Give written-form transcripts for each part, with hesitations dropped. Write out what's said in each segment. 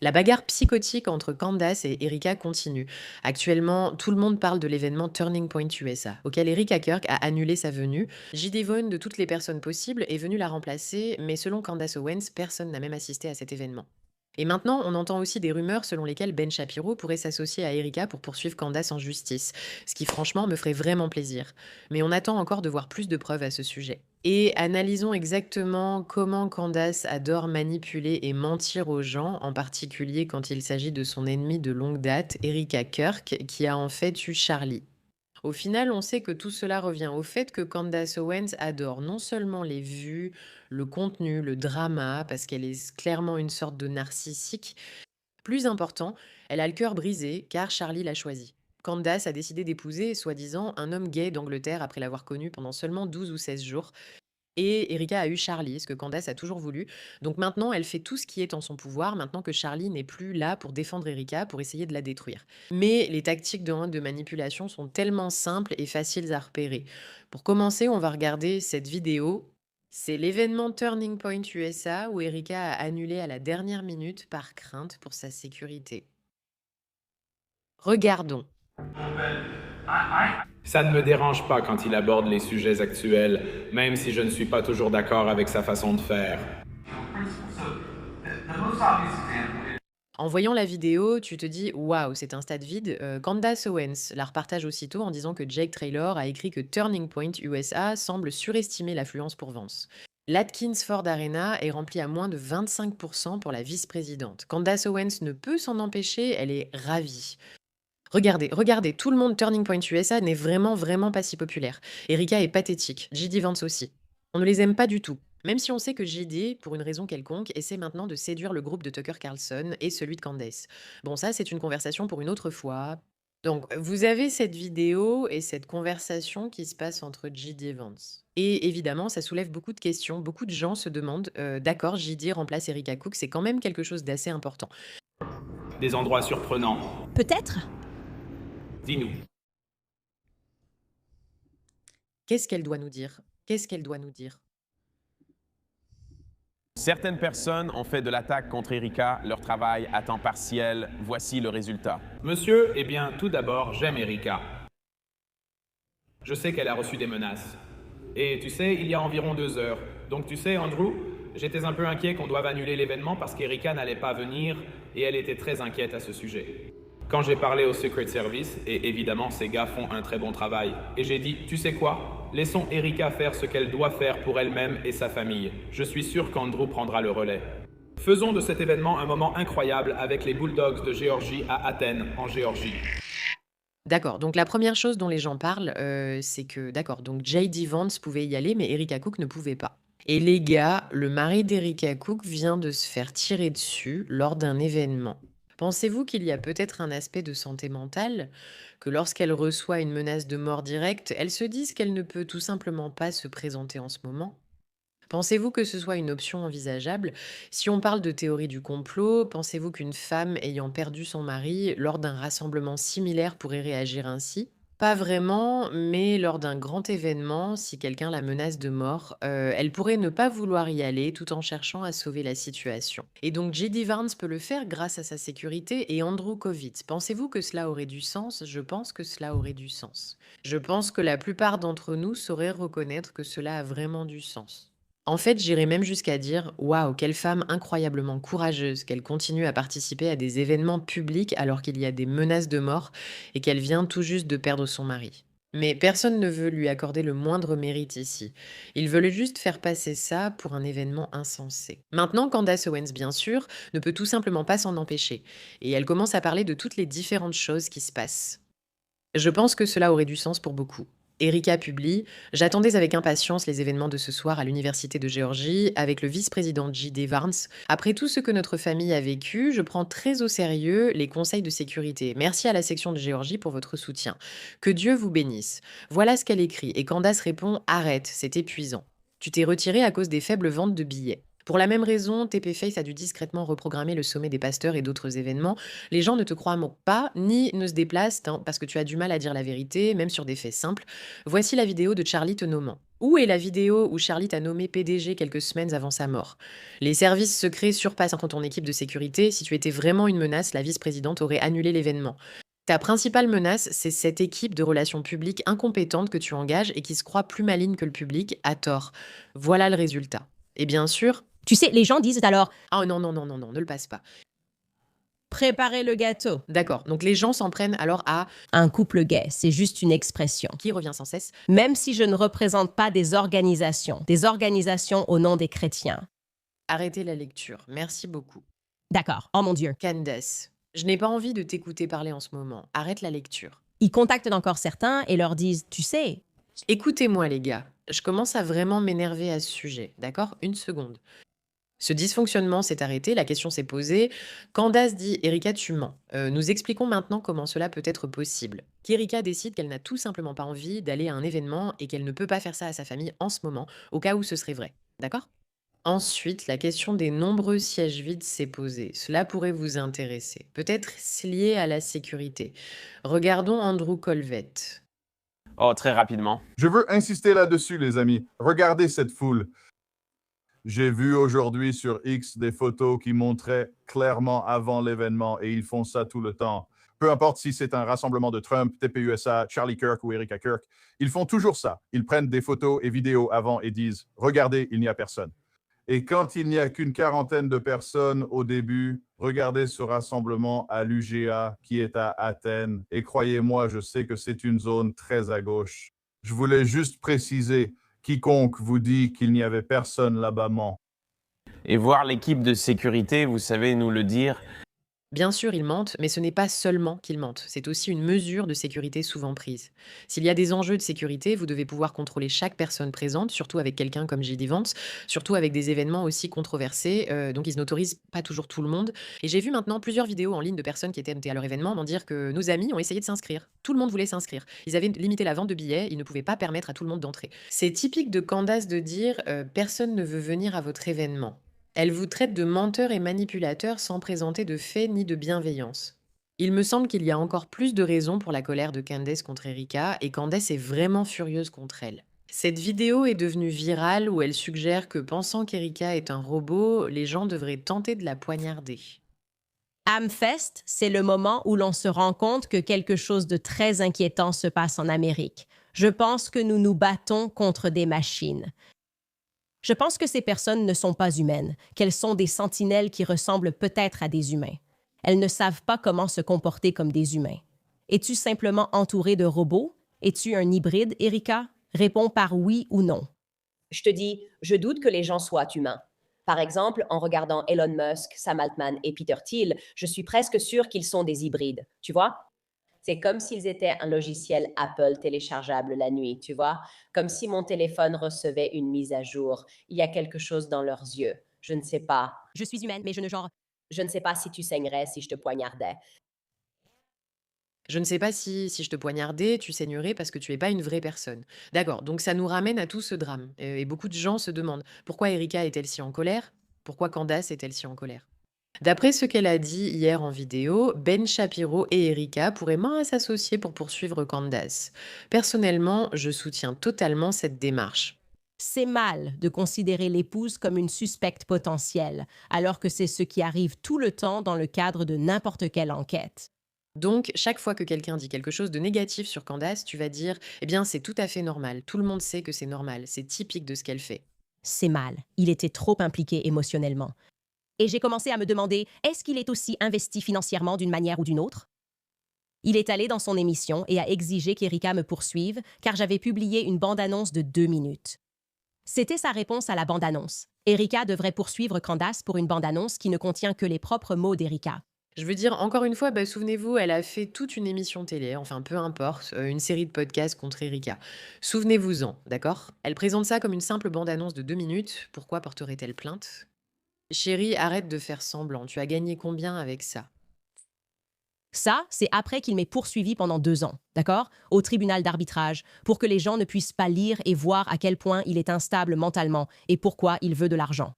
La bagarre psychotique entre Candace et Erika continue. Actuellement, tout le monde parle de l'événement Turning Point USA, auquel Erika Kirk a annulé sa venue. J.D. Vaughn, de toutes les personnes possibles, est venu la remplacer, mais selon Candace Owens, personne n'a même assisté à cet événement. Et maintenant, on entend aussi des rumeurs selon lesquelles Ben Shapiro pourrait s'associer à Erika pour poursuivre Candace en justice, ce qui franchement me ferait vraiment plaisir. Mais on attend encore de voir plus de preuves à ce sujet. Et analysons exactement comment Candace adore manipuler et mentir aux gens, en particulier quand il s'agit de son ennemi de longue date, Erika Kirk, qui a en fait eu Charlie. Au final, on sait que tout cela revient au fait que Candace Owens adore non seulement les vues, le contenu, le drama, parce qu'elle est clairement une sorte de narcissique. Plus important, elle a le cœur brisé car Charlie l'a choisi. Candace a décidé d'épouser, soi-disant, un homme gay d'Angleterre après l'avoir connu pendant seulement 12 ou 16 jours. Et Erika a eu Charlie, ce que Candace a toujours voulu. Donc maintenant, elle fait tout ce qui est en son pouvoir, maintenant que Charlie n'est plus là pour défendre Erika, pour essayer de la détruire. Mais les tactiques de manipulation sont tellement simples et faciles à repérer. Pour commencer, on va regarder cette vidéo. C'est l'événement Turning Point USA où Erika a annulé à la dernière minute par crainte pour sa sécurité. Regardons. Ça ne me dérange pas quand il aborde les sujets actuels, même si je ne suis pas toujours d'accord avec sa façon de faire. En voyant la vidéo, tu te dis waouh, c'est un stade vide. Candace Owens la repartage aussitôt en disant que Jake Traylor a écrit que Turning Point USA semble surestimer l'affluence pour Vance. L'Atkins Ford Arena est remplie à moins de 25% pour la vice-présidente. Candace Owens ne peut s'en empêcher, elle est ravie. Regardez, regardez, tout le monde Turning Point USA n'est vraiment, vraiment pas si populaire. Erika est pathétique, J.D. Vance aussi. On ne les aime pas du tout. Même si on sait que J.D., pour une raison quelconque, essaie maintenant de séduire le groupe de Tucker Carlson et celui de Candace. Bon, ça, c'est une conversation pour une autre fois. Donc, vous avez cette vidéo et cette conversation qui se passe entre J.D. et Vance. Et évidemment, ça soulève beaucoup de questions. Beaucoup de gens se demandent, d'accord, J.D. remplace Erika Cook, c'est quand même quelque chose d'assez important. Des endroits surprenants. Peut-être. Dis-nous. Qu'est-ce qu'elle doit nous dire? Qu'est-ce qu'elle doit nous dire? Certaines personnes ont fait de l'attaque contre Erika leur travail à temps partiel. Voici le résultat. Monsieur, eh bien, tout d'abord, j'aime Erika. Je sais qu'elle a reçu des menaces. Et tu sais, il y a environ 2 heures. Donc tu sais, Andrew, j'étais un peu inquiet qu'on doive annuler l'événement parce qu'Erika n'allait pas venir et elle était très inquiète à ce sujet. Quand j'ai parlé au Secret Service, et évidemment ces gars font un très bon travail, et j'ai dit, tu sais quoi, laissons Erika faire ce qu'elle doit faire pour elle-même et sa famille. Je suis sûr qu'Andrew prendra le relais. Faisons de cet événement un moment incroyable avec les Bulldogs de Géorgie à Athènes, en Géorgie. D'accord, donc la première chose dont les gens parlent, c'est que d'accord, donc J.D. Vance pouvait y aller, mais Erika Cook ne pouvait pas. Et les gars, le mari d'Erika Cook vient de se faire tirer dessus lors d'un événement. Pensez-vous qu'il y a peut-être un aspect de santé mentale, que lorsqu'elle reçoit une menace de mort directe, elle se dise qu'elle ne peut tout simplement pas se présenter en ce moment? Pensez-vous que ce soit une option envisageable? Si on parle de théorie du complot, pensez-vous qu'une femme ayant perdu son mari lors d'un rassemblement similaire pourrait réagir ainsi? Pas vraiment, mais lors d'un grand événement, si quelqu'un la menace de mort, elle pourrait ne pas vouloir y aller tout en cherchant à sauver la situation. Et donc J.D. Vance peut le faire grâce à sa sécurité et Andrew Kovitz. Pensez-vous que cela aurait du sens? Je pense que cela aurait du sens. Je pense que la plupart d'entre nous sauraient reconnaître que cela a vraiment du sens. En fait, j'irais même jusqu'à dire: «Waouh, quelle femme incroyablement courageuse, qu'elle continue à participer à des événements publics alors qu'il y a des menaces de mort et qu'elle vient tout juste de perdre son mari». Mais personne ne veut lui accorder le moindre mérite ici. Ils veulent juste faire passer ça pour un événement insensé. Maintenant, Candace Owens, bien sûr, ne peut tout simplement pas s'en empêcher et elle commence à parler de toutes les différentes choses qui se passent. Je pense que cela aurait du sens pour beaucoup. Erika publie: «J'attendais avec impatience les événements de ce soir à l'Université de Géorgie avec le vice-président J.D. Vance. Après tout ce que notre famille a vécu, je prends très au sérieux les conseils de sécurité. Merci à la section de Géorgie pour votre soutien. Que Dieu vous bénisse». Voilà ce qu'elle écrit et Candace répond: «Arrête, c'est épuisant. Tu t'es retiré à cause des faibles ventes de billets». Pour la même raison, TP-Face a dû discrètement reprogrammer le sommet des pasteurs et d'autres événements. Les gens ne te croient pas, ni ne se déplacent, hein, parce que tu as du mal à dire la vérité, même sur des faits simples. Voici la vidéo de Charlie te nommant. Où est la vidéo où Charlie t'a nommé PDG quelques semaines avant sa mort? Les services secrets surpassent ton équipe de sécurité. Si tu étais vraiment une menace, la vice-présidente aurait annulé l'événement. Ta principale menace, c'est cette équipe de relations publiques incompétente que tu engages et qui se croit plus maligne que le public, à tort. Voilà le résultat. Et bien sûr... Tu sais, les gens disent alors Ah non, non, non, non, non, ne le passe pas. préparer le gâteau. D'accord, donc les gens s'en prennent alors à... Un couple gay, c'est juste une expression. Qui revient sans cesse. Même si je ne représente pas des organisations au nom des chrétiens. Arrêtez la lecture, merci beaucoup. D'accord, oh mon Dieu. Candace, je n'ai pas envie de t'écouter parler en ce moment. Arrête la lecture. Ils contactent encore certains et leur disent, tu sais, Écoutez-moi les gars, je commence à vraiment m'énerver à ce sujet, d'accord? Une seconde. Ce dysfonctionnement s'est arrêté, la question s'est posée. Candace dit Erika, tu mens. Nous expliquons maintenant comment cela peut être possible. Qu'Erika décide qu'elle n'a tout simplement pas envie d'aller à un événement et qu'elle ne peut pas faire ça à sa famille en ce moment, au cas où ce serait vrai. D'accord? Ensuite, la question des nombreux sièges vides s'est posée. Cela pourrait vous intéresser. Peut-être c'est lié à la sécurité. Regardons Andrew Colvette. Oh, très rapidement. Je veux insister là-dessus, les amis. Regardez cette foule. J'ai vu aujourd'hui sur X des photos qui montraient clairement avant l'événement et ils font ça tout le temps. Peu importe si c'est un rassemblement de Trump, TPUSA, Charlie Kirk ou Erika Kirk, ils font toujours ça. Ils prennent des photos et vidéos avant et disent « Regardez, il n'y a personne ». Et quand il n'y a qu'une quarantaine de personnes au début, regardez ce rassemblement à l'UGA qui est à Athènes. Et croyez-moi, je sais que c'est une zone très à gauche. Je voulais juste préciser, quiconque vous dit qu'il n'y avait personne là-bas ment. Et voir l'équipe de sécurité, vous savez nous le dire. Bien sûr, ils mentent, mais ce n'est pas seulement qu'ils mentent, c'est aussi une mesure de sécurité souvent prise. S'il y a des enjeux de sécurité, vous devez pouvoir contrôler chaque personne présente, surtout avec quelqu'un comme J.D. Vance, surtout avec des événements aussi controversés, donc ils n'autorisent pas toujours tout le monde. Et j'ai vu maintenant plusieurs vidéos en ligne de personnes qui étaient à leur événement m'en dire que nos amis ont essayé de s'inscrire. Tout le monde voulait s'inscrire. Ils avaient limité la vente de billets, ils ne pouvaient pas permettre à tout le monde d'entrer. C'est typique de Candace de dire personne ne veut venir à votre événement. Elle vous traite de menteur et manipulateur sans présenter de faits ni de bienveillance. Il me semble qu'il y a encore plus de raisons pour la colère de Candace contre Erika, et Candace est vraiment furieuse contre elle. Cette vidéo est devenue virale où elle suggère que, pensant qu'Erika est un robot, les gens devraient tenter de la poignarder. Amfest, c'est le moment où l'on se rend compte que quelque chose de très inquiétant se passe en Amérique. Je pense que nous nous battons contre des machines. Je pense que ces personnes ne sont pas humaines, qu'elles sont des sentinelles qui ressemblent peut-être à des humains. Elles ne savent pas comment se comporter comme des humains. Es-tu simplement entouré de robots? Es-tu un hybride, Erika? Réponds par oui ou non. Je te dis, je doute que les gens soient humains. Par exemple, en regardant Elon Musk, Sam Altman et Peter Thiel, je suis presque sûre qu'ils sont des hybrides, tu vois? C'est comme s'ils étaient un logiciel Apple téléchargeable la nuit, tu vois? Comme si mon téléphone recevait une mise à jour. Il y a quelque chose dans leurs yeux. Je ne sais pas. Je suis humaine, mais je ne genre... Je ne sais pas si tu saignerais si je te poignardais. Je ne sais pas si je te poignardais, tu saignerais parce que tu n'es pas une vraie personne. D'accord, donc ça nous ramène à tout ce drame. Et beaucoup de gens se demandent pourquoi Erika est-elle si en colère? Pourquoi Candace est-elle si en colère? D'après ce qu'elle a dit hier en vidéo, Ben Shapiro et Erika pourraient mince s'associer pour poursuivre Candace. Personnellement, je soutiens totalement cette démarche. C'est mal de considérer l'épouse comme une suspecte potentielle, alors que c'est ce qui arrive tout le temps dans le cadre de n'importe quelle enquête. Donc, chaque fois que quelqu'un dit quelque chose de négatif sur Candace, tu vas dire « Eh bien, c'est tout à fait normal. Tout le monde sait que c'est normal. C'est typique de ce qu'elle fait. » C'est mal. Il était trop impliqué émotionnellement. Et j'ai commencé à me demander, est-ce qu'il est aussi investi financièrement d'une manière ou d'une autre? Il est allé dans son émission et a exigé qu'Erika me poursuive, car j'avais publié une bande-annonce de 2 minutes. C'était sa réponse à la bande-annonce. Erika devrait poursuivre Candace pour une bande-annonce qui ne contient que les propres mots d'Erika. Je veux dire, encore une fois, souvenez-vous, elle a fait toute une émission télé, enfin peu importe, une série de podcasts contre Erika. Souvenez-vous-en, d'accord? Elle présente ça comme une simple bande-annonce de 2 minutes. Pourquoi porterait-elle plainte? Chérie, arrête de faire semblant. Tu as gagné combien avec ça? Ça, c'est après qu'il m'ait poursuivi pendant 2 ans, d'accord? Au tribunal d'arbitrage, pour que les gens ne puissent pas lire et voir à quel point il est instable mentalement et pourquoi il veut de l'argent.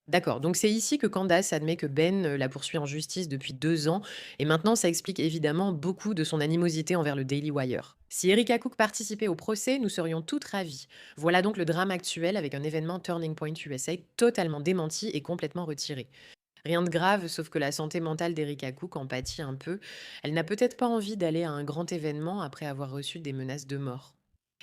D'accord, donc c'est ici que Candace admet que Ben la poursuit en justice depuis 2 ans, et maintenant ça explique évidemment beaucoup de son animosité envers le Daily Wire. Si Erika Cook participait au procès, nous serions toutes ravies. Voilà donc le drame actuel avec un événement Turning Point USA totalement démenti et complètement retiré. Rien de grave, sauf que la santé mentale d'Erika Cook en pâtit un peu. Elle n'a peut-être pas envie d'aller à un grand événement après avoir reçu des menaces de mort.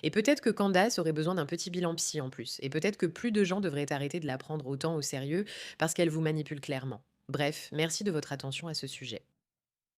Et peut-être que Candace aurait besoin d'un petit bilan psy en plus. Et peut-être que plus de gens devraient arrêter de la prendre autant au sérieux parce qu'elle vous manipule clairement. Bref, merci de votre attention à ce sujet.